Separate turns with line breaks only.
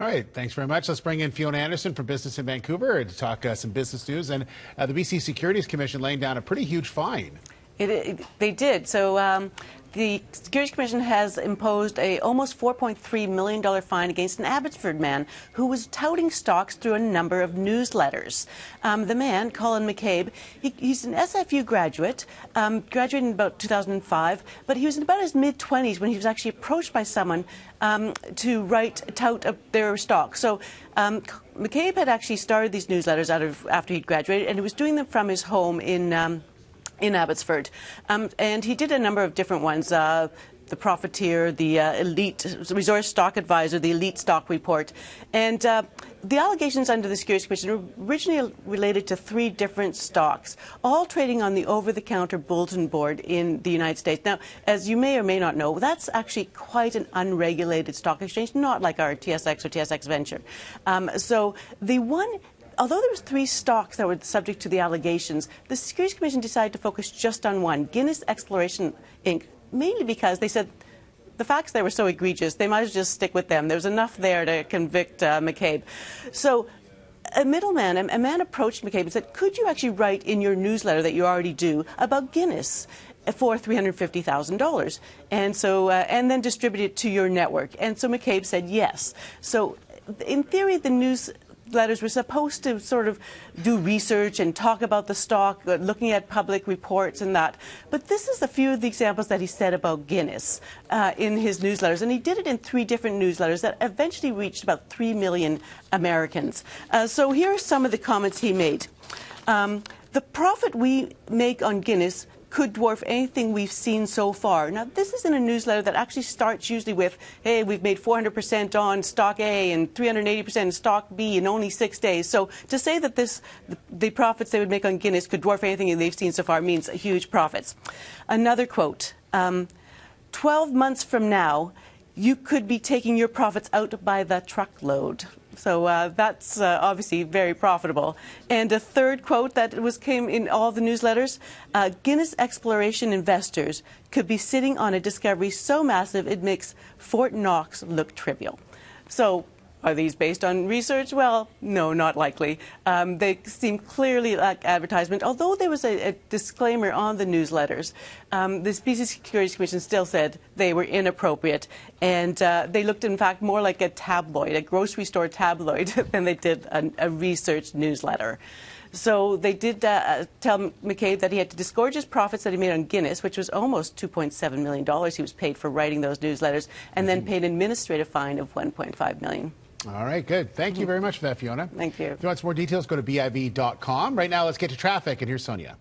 All right, thanks very much. Let's bring in Fiona Anderson from Business in Vancouver to talk some business news. And the BC Securities Commission laying down a pretty huge fine.
They did. So the Securities Commission has imposed a almost $4.3 million fine against an Abbotsford man who was touting stocks through a number of newsletters. The man, Colin McCabe, he's an SFU graduate, graduated in about 2005, but he was in about his mid-20s when he was actually approached by someone to tout their stock. So McCabe had actually started these newsletters after he'd graduated, and he was doing them from his home in Abbotsford. And he did a number of different ones, the Profiteer, the Elite Resource Stock Advisor, the Elite Stock Report. And the allegations under the Securities Commission were originally related to 3 different stocks, all trading on the over-the-counter bulletin board in the United States. Now, as you may or may not know, that's actually quite an unregulated stock exchange, not like our TSX or TSX Venture. Although there was 3 stocks that were subject to the allegations, the Securities Commission decided to focus just on one, Guinness Exploration Inc., mainly because they said the facts there were so egregious, they might as well just stick with them. There was enough there to convict McCabe. So a middleman, a man approached McCabe and said, could you actually write in your newsletter that you already do about Guinness for $350,000 and then distribute it to your network? And so McCabe said yes. So in theory, the newsletters were supposed to sort of do research and talk about the stock, looking at public reports and that. But this is a few of the examples that he said about Guinness in his newsletters. And he did it in 3 different newsletters that eventually reached about 3 million Americans. So here are some of the comments he made. The profit we make on Guinness could dwarf anything we've seen so far. Now, this is in a newsletter that actually starts usually with, hey, we've made 400% on stock A and 380% in stock B in only 6 days. So to say that the profits they would make on Guinness could dwarf anything they've seen so far means huge profits. Another quote, 12 months from now, you could be taking your profits out by the truckload. So that's obviously very profitable. And a third quote that came in all the newsletters, Guinness exploration investors could be sitting on a discovery so massive it makes Fort Knox look trivial. So are these based on research? Well, no, not likely. They seem clearly like advertisement, although there was a disclaimer on the newsletters. The BC Securities Commission still said they were inappropriate, and they looked, in fact, more like a tabloid, a grocery store tabloid, than they did a research newsletter. So they did tell McCabe that he had to disgorge his profits that he made on Guinness, which was almost $2.7 million he was paid for writing those newsletters, and then paid an administrative fine of $1.5 million.
All right, good. Thank you very much for that, Fiona.
Thank you.
If you want some more details, go to BIV.com. Right now, let's get to traffic, and here's Sonia.